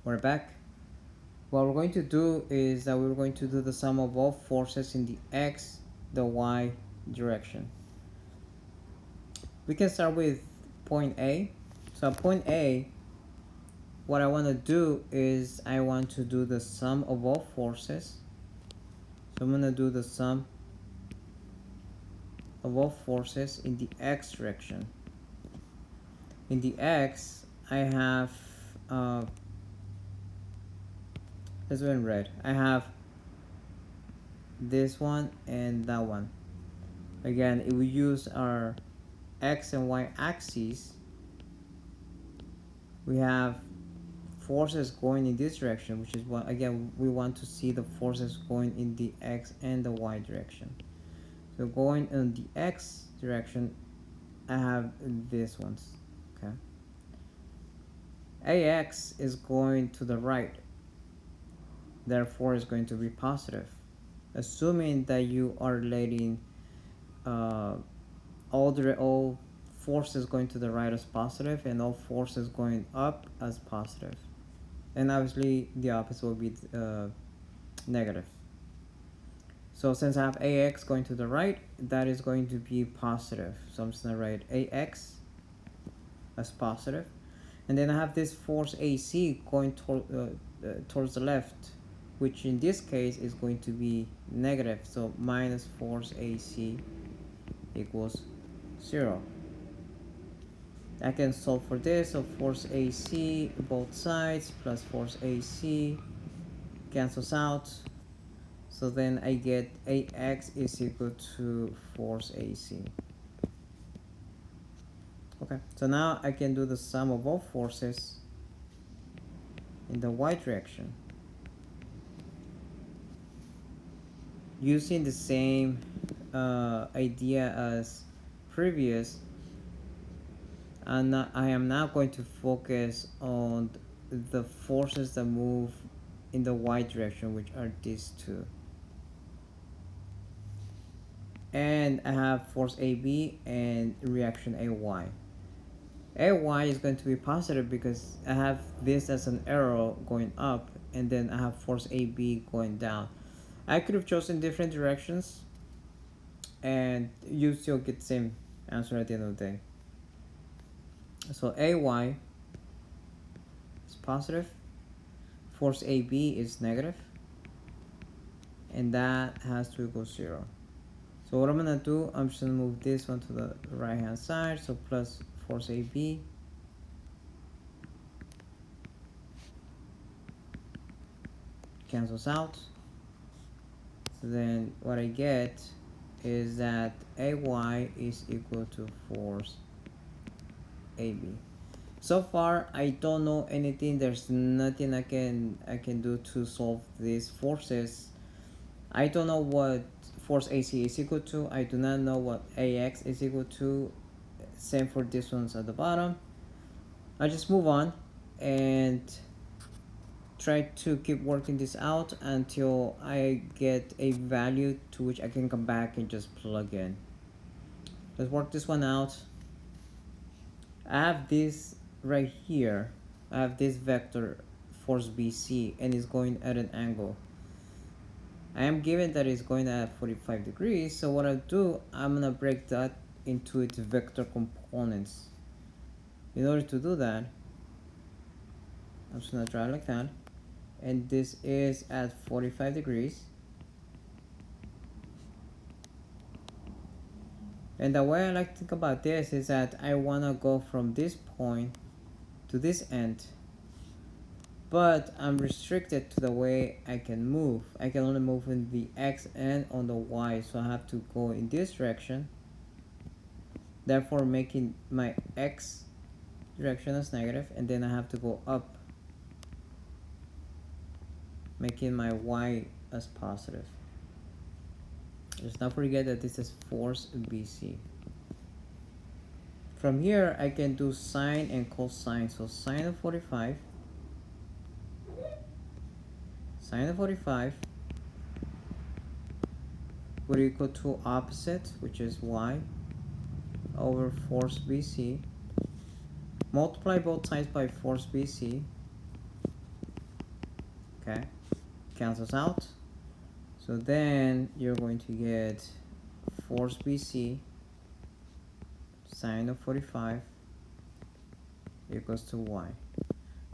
We're back. What we're going to do is that we're going to do the sum of all forces in the x, the y direction. We can start with point A. So at point A, what I want to do is I want to do the sum of all forces. So I'm going to do the sum of all forces in the x direction. In the x, I have let's go in red. I have this one and that one. Again, if we use our x and y axes, we have forces going in this direction, which is what, again, we want to see the forces going in the x and the y direction. So going in the x direction, I have these ones. Okay, ax is going to the right, therefore is going to be positive, assuming that you are letting all forces going to the right as positive and all forces going up as positive, and obviously the opposite will be negative. So since I have ax going to the right, that is going to be positive, so I'm just going to write ax as positive, and then I have this force AC going towards the left, which in this case is going to be negative, so minus force AC equals 0. I can solve for this, so force AC both sides plus force AC cancels out, so then I get AX is equal to force AC. Okay, so now I can do the sum of all forces in the y direction using the same idea as previous. And I am now going to focus on the forces that move in the y direction, which are these two. And I have force AB and reaction AY. AY is going to be positive because I have this as an arrow going up, and then I have force AB going down. I could have chosen different directions and you still get the same answer at the end of the day. So AY is positive, force AB is negative, and that has to equal 0. So what I'm gonna do, I'm just gonna move this one to the right hand side, so plus force AB cancels out. So then what I get is that AY is equal to force AB. So far I don't know anything, there's nothing I can do to solve these forces. I don't know what force AC is equal to. I do not know what AX is equal to. Same for these ones at the bottom. I just move on and try to keep working this out until I get a value to which I can come back and just plug in. Let's work this one out. I have this right here. I have this vector force BC and it's going at an angle. I am given that it's going at 45 degrees, so what I'll do, I'm gonna break that into its vector components. In order to do that, I'm just gonna draw it like that, and this is at 45 degrees. And the way I like to think about this is that I wanna go from this point to this end, but I'm restricted to the way I can move. I can only move in the X and on the Y, so I have to go in this direction, therefore making my X direction as negative, and then I have to go up, making my Y as positive. Just not forget that this is force BC. From here I can do sine and cosine, so sine of 45 would equal to opposite, which is y, over force BC. Multiply both sides by force BC. Okay, cancels out. So then you're going to get force BC sine of 45 equals to y.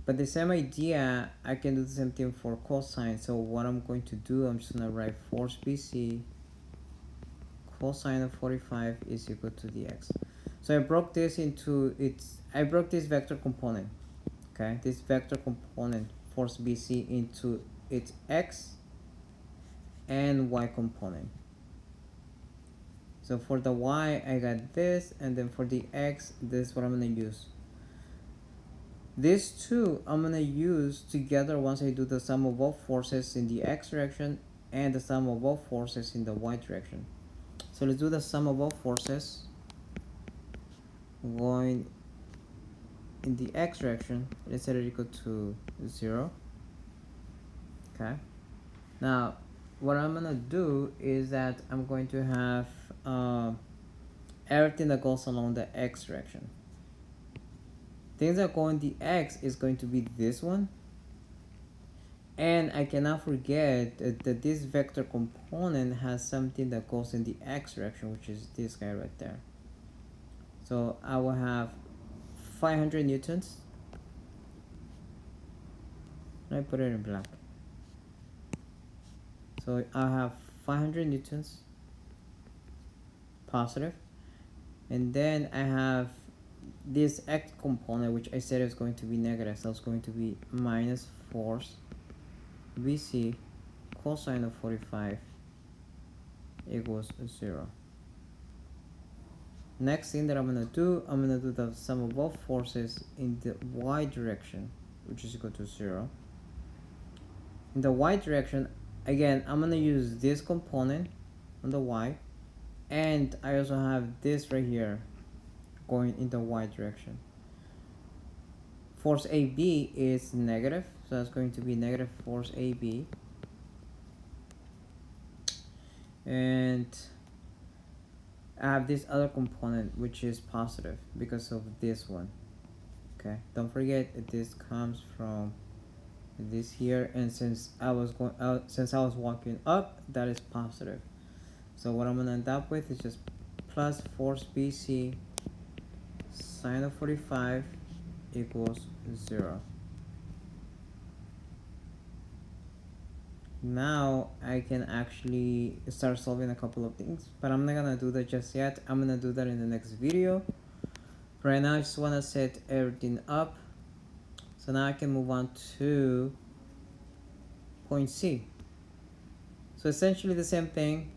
But the same idea, I can do the same thing for cosine. So what I'm going to do, I'm just going to write force BC cosine of 45 is equal to dx. So I broke this vector component, okay, this vector component force BC into its x and y component. So for the y, I got this, and then for the x, this is what I'm going to use. These two I'm going to use together once I do the sum of both forces in the x direction and the sum of both forces in the y direction. So let's do the sum of both forces going in the x direction. Let's set it equal to 0. Okay. Now, what I'm going to do is that I'm going to have everything that goes along the x direction. Things that go in the x is going to be this one. And I cannot forget that this vector component has something that goes in the x direction, which is this guy right there. So I will have 500 newtons. Let me put it in black. So I have 500 newtons positive, and then I have this x component, which I said is going to be negative, so it's going to be minus force BC cosine of 45 equals 0. Next thing that I'm going to do, I'm going to do the sum of both forces in the y direction, which is equal to 0. In the y direction, again, I'm going to use this component on the y, and I also have this right here going in the y direction. Force AB is negative, so that's going to be negative force AB. And I have this other component which is positive because of this one. Okay, don't forget this comes from this here, and since I was walking up, that is positive. So what I'm gonna end up with is just plus force BC sine of 45 equals 0. Now I can actually start solving a couple of things, but I'm not gonna do that just yet. I'm gonna do that in the next video. Right now I just want to set everything up, so now I can move on to point C. So essentially the same thing.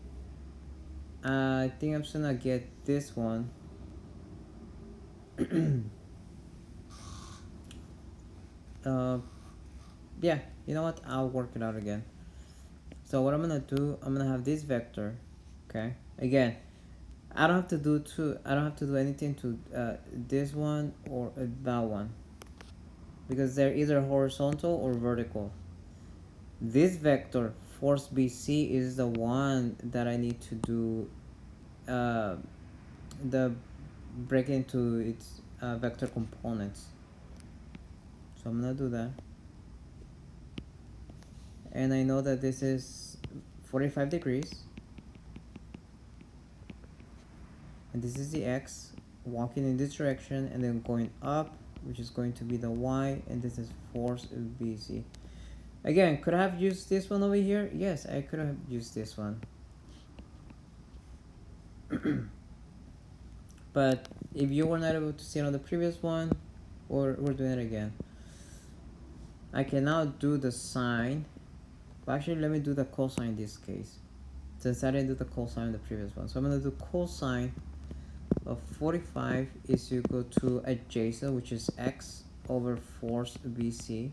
I think I'm just gonna get this one. Yeah, you know what, I'll work it out again. So what I'm gonna do, I'm gonna have this vector. Okay, again, I don't have to do anything to this one or that one, because they're either horizontal or vertical. This vector force BC is the one that I need to do the break into its vector components. So I'm gonna do that, and I know that this is 45 degrees, and this is the x walking in this direction and then going up, which is going to be the y, and this is force BC. Again, could I have used this one over here? Yes, I could have used this one. But if you were not able to see it on the previous one, we're doing it again. I can now do the sine. But actually, let me do the cosine in this case, since I didn't do the cosine in the previous one. So I'm going to do cosine of 45 is equal to adjacent, which is x over force BC.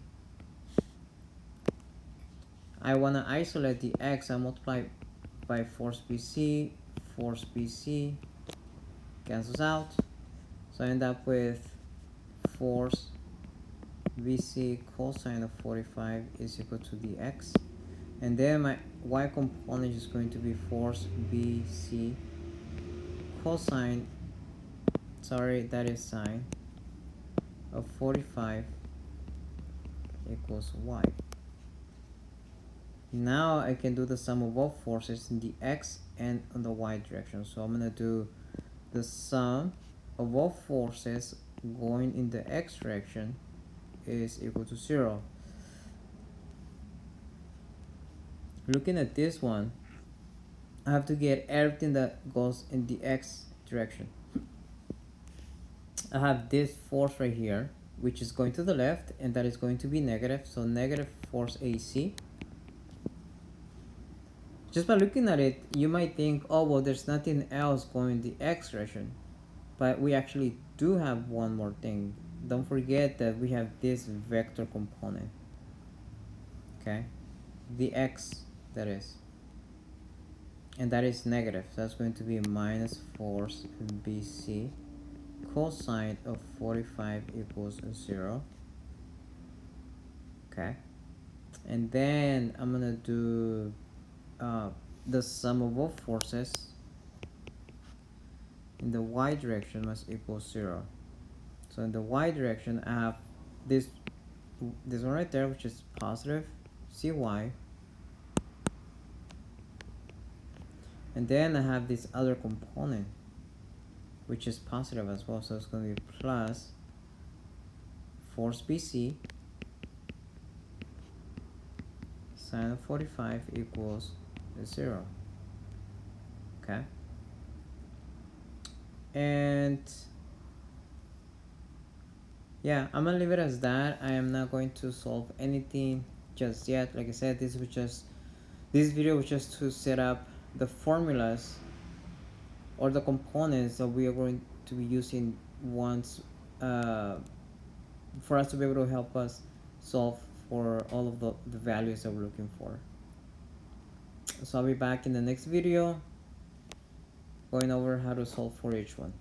I want to isolate the x. I multiply by force BC cancels out, so I end up with force BC cosine of 45 is equal to the x, and then my y component is going to be force BC cosine, sorry, that is sine of 45 equals y. Now I can do the sum of both forces in the x and on the y direction. So I'm gonna do the sum of both forces going in the x direction is equal to 0. Looking at this one, I have to get everything that goes in the x direction. I have this force right here, which is going to the left, and that is going to be negative. So negative force AC. Just by looking at it, you might think, oh, well, there's nothing else going the x direction. But we actually do have one more thing. Don't forget that we have this vector component. Okay? The x, that is. And that is negative. So that's going to be minus force BC. Cosine of 45 equals 0. Okay? And then I'm gonna do the sum of both forces in the y direction must equal 0. So in the y direction, I have this one right there, which is positive cy, and then I have this other component, which is positive as well. So it's going to be plus force BC sine of 45 equals 0. Okay. And yeah, I'm gonna leave it as that. I am not going to solve anything just yet. Like I said, this video was just to set up the formulas or the components that we are going to be using once for us to be able to help us solve for all of the values that we're looking for. So I'll be back in the next video going over how to solve for each one.